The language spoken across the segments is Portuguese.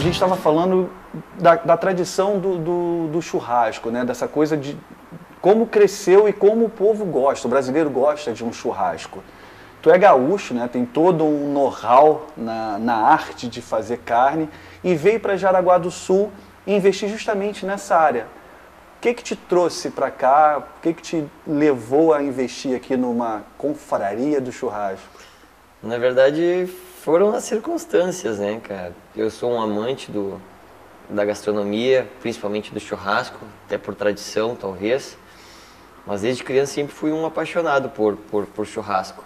gente estava falando da tradição do churrasco, né? Dessa coisa de como cresceu e como o povo gosta, o brasileiro gosta de um churrasco. Tu é gaúcho, né? Tem todo um know-how na arte de fazer carne e veio para Jaraguá do Sul e investir justamente nessa área. O que te trouxe para cá? O que te levou a investir aqui numa confraria do churrasco? Na verdade, foram as circunstâncias, né, cara? Eu sou um amante da gastronomia, principalmente do churrasco, até por tradição, talvez. Mas desde criança sempre fui um apaixonado por churrasco.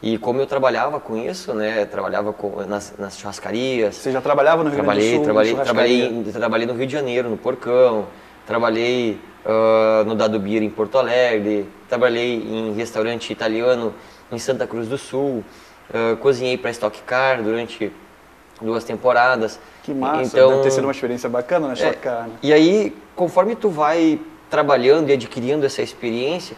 E como eu trabalhava com isso, né, trabalhava nas churrascarias. Você já trabalhava no Rio Grande do Sul? Trabalhei no Rio de Janeiro, no Porcão. Trabalhei no Dado Beer em Porto Alegre. Trabalhei em restaurante italiano em Santa Cruz do Sul. Cozinhei para Stock Car durante 2 temporadas. Que massa, então, deve ter sido uma experiência bacana na Stock Car, né? E aí, conforme tu vai trabalhando e adquirindo essa experiência,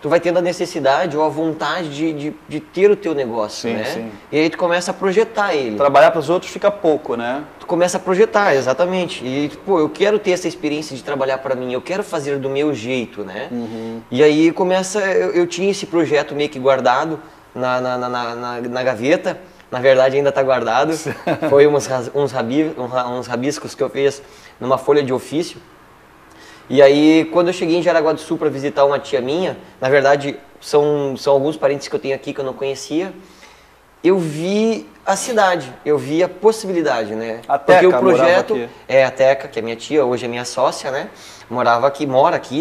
tu vai tendo a necessidade ou a vontade de ter o teu negócio, sim, né? Sim. E aí tu começa a projetar ele. Trabalhar para os outros fica pouco, né? Tu começa a projetar, exatamente. E, pô, eu quero ter essa experiência de trabalhar para mim, eu quero fazer do meu jeito, né? Uhum. E aí eu tinha esse projeto meio que guardado na gaveta. Na verdade ainda está guardado. Foi uns rabiscos que eu fiz numa folha de ofício. E aí, quando eu cheguei em Jaraguá do Sul para visitar uma tia minha, na verdade, são alguns parentes que eu tenho aqui que eu não conhecia, eu vi a cidade, eu vi a possibilidade, né? A Teca, porque o projeto aqui. A Teca, que é minha tia, hoje é minha sócia, né? Mora aqui,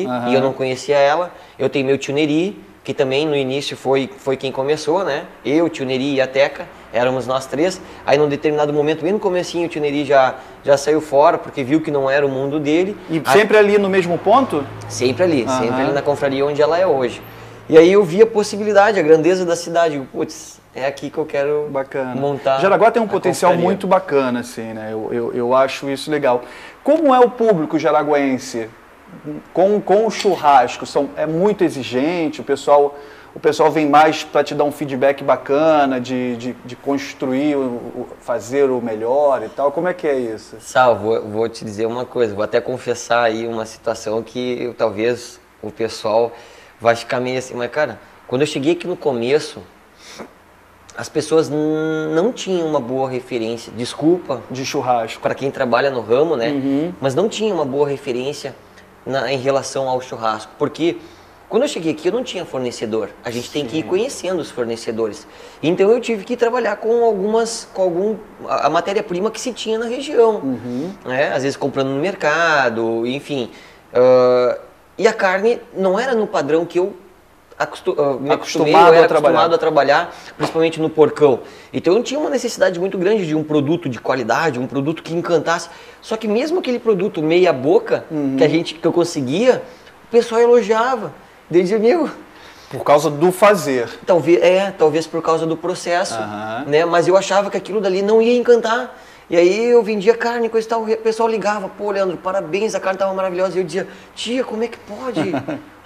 uhum. E eu não conhecia ela. Eu tenho meu tio Neri, que também no início foi quem começou, né? Eu, tio Neri e a Teca, éramos nós 3. Aí num determinado momento, bem no comecinho, o tio Neri já saiu fora, porque viu que não era o mundo dele. E sempre ali no mesmo ponto? Sempre ali, uhum. Sempre ali na confraria onde ela é hoje. E aí eu vi a possibilidade, a grandeza da cidade. Putz, é aqui que eu quero montar. Jaraguá tem um potencial muito bacana, assim, né? Eu acho isso legal. Como é o público jaraguense com o churrasco? É muito exigente, o pessoal vem mais para te dar um feedback bacana, de construir, fazer o melhor e tal. Como é que é isso? Sal, vou te dizer uma coisa, vou até confessar aí uma situação que talvez o pessoal vai ficar meio assim, mas cara, quando eu cheguei aqui no começo, as pessoas não tinham uma boa referência, desculpa, de churrasco, para quem trabalha no ramo, né? Uhum. Mas não tinha uma boa referência em relação ao churrasco, porque quando eu cheguei aqui eu não tinha fornecedor, a gente tem que ir conhecendo os fornecedores, então eu tive que trabalhar com a matéria-prima que se tinha na região, uhum. né? Às vezes comprando no mercado, enfim, e a carne não era no padrão que eu era acostumado a trabalhar, principalmente no Porcão. Então eu tinha uma necessidade muito grande de um produto de qualidade, um produto que encantasse. Só que mesmo aquele produto meia boca, uhum. que eu conseguia, o pessoal elogiava. Desde meu... Por causa do fazer. Talvez por causa do processo, uhum. né? Mas eu achava que aquilo dali não ia encantar. E aí eu vendia carne, coisa e tal, o pessoal ligava, pô, Leandro, parabéns, a carne estava maravilhosa. E eu dizia, tia, como é que pode?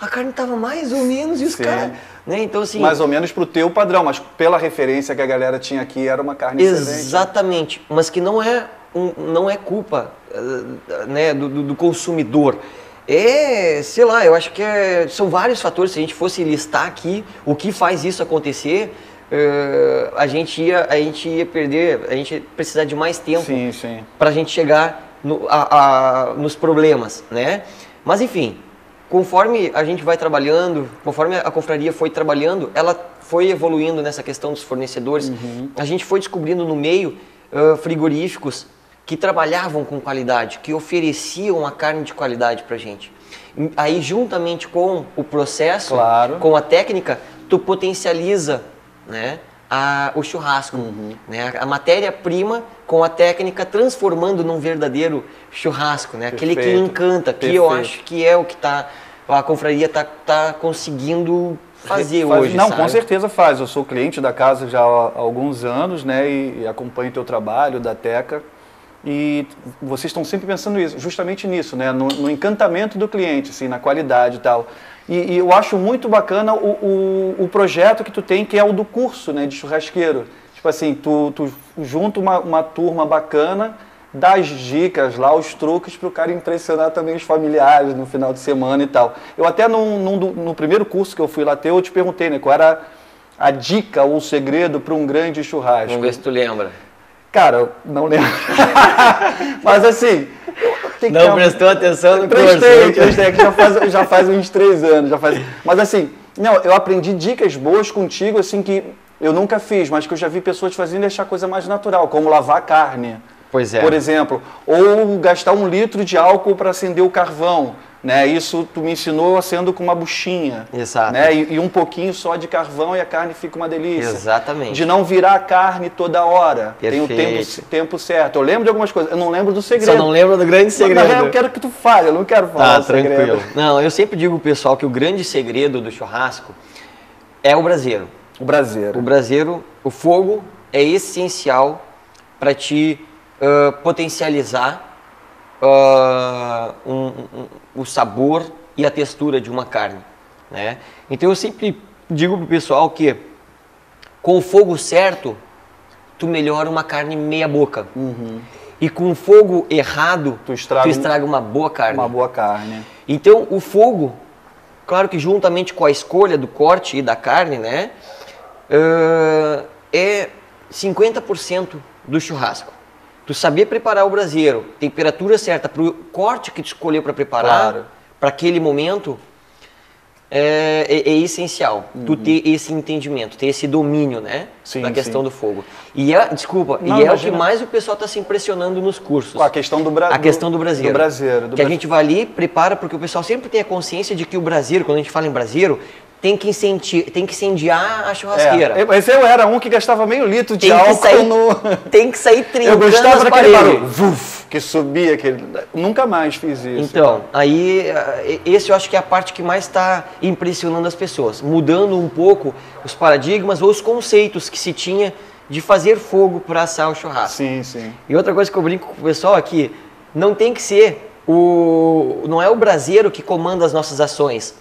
A carne estava mais ou menos e os caras... Né? Então, assim, mais ou menos para o teu padrão, mas pela referência que a galera tinha aqui, era uma carne excelente. Exatamente, mas que não é culpa, né, do consumidor. Sei lá, eu acho que são vários fatores. Se a gente fosse listar aqui o que faz isso acontecer... a gente ia perder, a gente ia precisar de mais tempo para a gente chegar nos problemas, né? Mas enfim, conforme a gente vai trabalhando, conforme a confraria foi trabalhando, ela foi evoluindo nessa questão dos fornecedores. Uhum. A gente foi descobrindo no meio frigoríficos que trabalhavam com qualidade, que ofereciam a carne de qualidade para a gente. Aí, juntamente com o processo, com a técnica, tu potencializa, né, o churrasco, uhum. né, a matéria-prima com a técnica transformando num verdadeiro churrasco, né, aquele que encanta, que eu acho que é o que a confraria tá conseguindo fazer hoje. Não, sabe? Com certeza faz. Eu sou cliente da casa já há alguns anos, né, e acompanho o teu trabalho, da Teca, e vocês estão sempre pensando justamente nisso, né, no encantamento do cliente, assim, na qualidade e tal. E eu acho muito bacana o projeto que tu tem, que é o do curso, né, de churrasqueiro. Tipo assim, tu junta uma turma bacana dar as dicas lá, os truques para o cara impressionar também os familiares no final de semana e tal. Eu até no primeiro curso que eu fui lá ter, eu te perguntei, né, qual era a dica ou o segredo para um grande churrasco. Vamos ver se tu lembra. Cara, eu não lembro. Mas assim... Não prestou atenção no curso. Prestei, que já faz uns 3 anos. Mas assim, não, eu aprendi dicas boas contigo, assim, que eu nunca fiz, mas que eu já vi pessoas fazendo e deixar a coisa mais natural, como lavar carne. Pois é. Por exemplo, ou gastar 1 litro de álcool para acender o carvão. Né? Isso tu me ensinou acendo com uma buchinha. Exato. Né? E um pouquinho só de carvão e a carne fica uma delícia. Exatamente. De não virar a carne toda hora. Perfeito. Tem o tempo certo. Eu lembro de algumas coisas, eu não lembro do segredo. Só não lembro do grande segredo. Mas eu quero que tu fale, eu não quero falar do tranquilo. segredo. Não, eu sempre digo pro pessoal que o grande segredo do churrasco é o braseiro. O braseiro. O braseiro, o fogo é essencial para te potencializar o sabor e a textura de uma carne, né? Então eu sempre digo pro pessoal que com o fogo certo tu melhora uma carne meia boca. E com o fogo errado tu estraga uma boa carne. Uma boa carne. Então o fogo, claro que juntamente com a escolha do corte e da carne, né, é 50% do churrasco. Tu saber preparar o braseiro, temperatura certa para o corte que tu escolheu para preparar, claro, para aquele momento, é essencial. Tu ter esse entendimento, ter esse domínio, né, da questão do fogo. E é o que mais o pessoal está se impressionando nos cursos. Com a questão do A questão do braseiro. Do que a gente vai ali, prepara, porque o pessoal sempre tem a consciência de que o braseiro, quando a gente fala em braseiro, tem que incendiar a churrasqueira. Mas eu era um que gastava meio litro de álcool Tem que sair trincando eu gostava as daquele paredes. barulho, que subia aquele... Nunca mais fiz isso. Então, aí, esse eu acho que é a parte que mais está impressionando as pessoas. Mudando um pouco os paradigmas ou os conceitos que se tinha de fazer fogo para assar o churrasco. Sim, sim. E outra coisa que eu brinco com o pessoal aqui, não tem que ser não é o braseiro que comanda as nossas ações.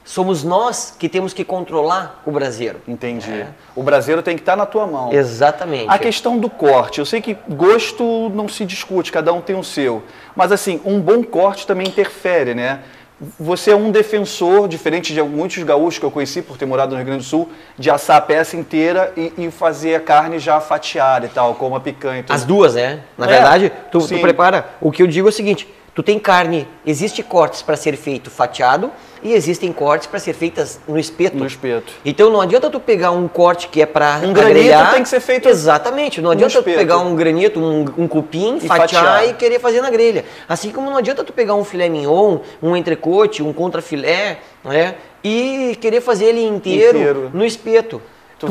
Somos nós que temos que controlar o braseiro. Entendi. O braseiro tem que estar na tua mão. Exatamente. A questão do corte, eu sei que gosto não se discute, cada um tem o seu. Mas assim, um bom corte também interfere, né? Você é um defensor, diferente de muitos gaúchos que eu conheci por ter morado no Rio Grande do Sul, de assar a peça inteira e fazer a carne já fatiada e tal, como a picanha. As duas, né? Na verdade, tu prepara... O que eu digo é o seguinte... Tu tem carne, existe cortes para ser feito fatiado e existem cortes para ser feitas no espeto. No espeto. Então não adianta tu pegar um corte que é para um granito tem que ser feito. Exatamente. Não adianta tu pegar um granito, um cupim, fatiar e querer fazer na grelha. Assim como não adianta tu pegar um filé mignon, um entrecôte, um contrafilé, né, e querer fazer ele inteiro no espeto. Tu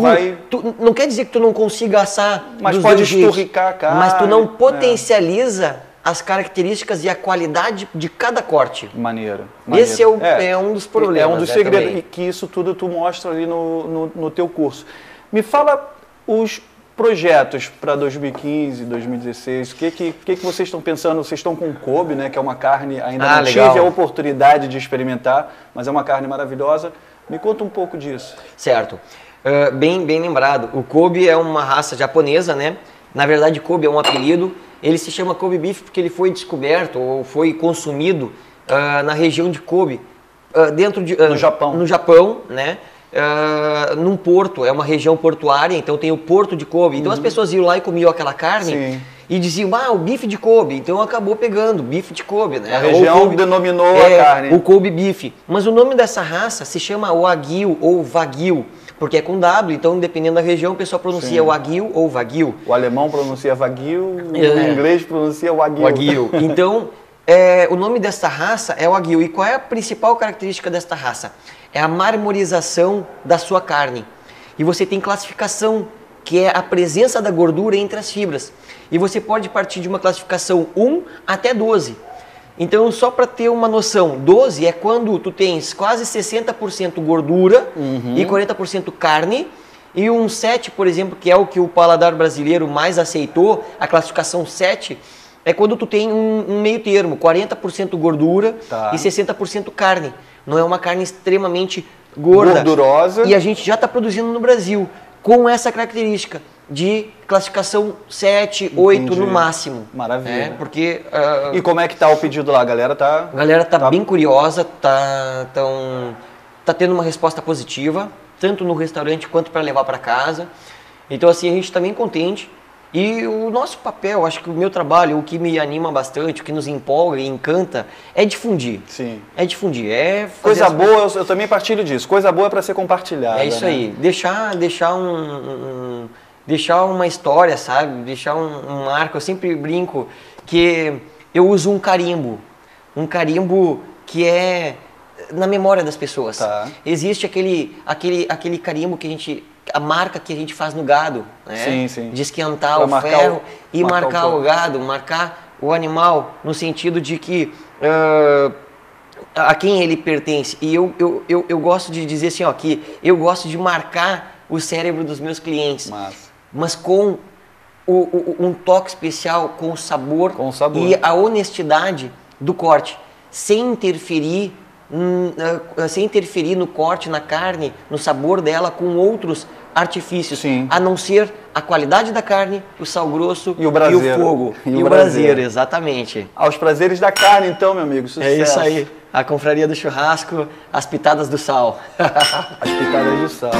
não quer dizer que tu não consiga assar, mas pode esturricar a carne. Mas tu não potencializa as características e a qualidade de cada corte. Maneiro. Esse é um dos problemas. É um dos segredos, e que isso tudo tu mostra ali no teu curso. Me fala os projetos para 2015, 2016, o que vocês estão pensando? Vocês estão com o Kobe, né, que é uma carne, ainda não tive a oportunidade de experimentar, mas é uma carne maravilhosa. Me conta um pouco disso. Certo. Bem lembrado. O Kobe é uma raça japonesa, né? Na verdade, Kobe é um apelido. Ele se chama Kobe Beef porque ele foi descoberto ou foi consumido na região de Kobe, no Japão, né? Num porto, é uma região portuária, então tem o porto de Kobe. Então as pessoas iam lá e comiam aquela carne e diziam, o bife de Kobe. Então acabou pegando bife de Kobe, né? A região denominou a carne. O Kobe Beef. Mas o nome dessa raça se chama Wagyu ou Wagyu. Porque é com W, então dependendo da região o pessoal pronuncia Wagyu ou Wagyu. O alemão pronuncia Wagyu, o inglês pronuncia Wagyu. Wagyu. Então, o nome desta raça é Wagyu. E qual é a principal característica desta raça? É a marmorização da sua carne. E você tem classificação, que é a presença da gordura entre as fibras. E você pode partir de uma classificação 1 até 12. Então, só para ter uma noção, 12 é quando tu tens quase 60% gordura e 40% carne, e um 7, por exemplo, que é o que o paladar brasileiro mais aceitou, a classificação 7, é quando tu tem um meio termo, 40% gordura e 60% carne. Não é uma carne extremamente gordurosa. E a gente já está produzindo no Brasil com essa característica. de classificação 7, 8 Entendi. no máximo. Maravilha. Porque E como é que tá o pedido lá? A galera tá... a galera tá bem curiosa, tá tendo uma resposta positiva, tanto no restaurante quanto para levar para casa. Então assim, a gente tá bem contente. E o nosso papel, acho que o meu trabalho, o que me anima bastante, o que nos empolga e encanta, é difundir. Sim. É difundir, é fazer Coisa as boa, eu também partilho disso. Coisa boa é para ser compartilhada. É isso né? aí, deixar uma história, sabe? Deixar um marco. Eu sempre brinco que eu uso um carimbo que é na memória das pessoas. Tá. Existe aquele carimbo que a marca que a gente faz no gado, né? Sim, sim. De esquentar Pra o marcar ferro e marcar marcar o o gado, marcar o animal, no sentido de que a quem ele pertence. E eu gosto de dizer assim, ó, que eu gosto de marcar o cérebro dos meus clientes, mas com um toque especial, com o sabor, e a honestidade do corte, sem interferir no corte, na carne, no sabor dela, com outros artifícios, Sim. a não ser a qualidade da carne, o sal grosso e o fogo. E o braseiro, exatamente. Aos prazeres da carne, então, meu amigo. Sucesso. É isso aí. A confraria do churrasco, as pitadas do sal. As pitadas do sal.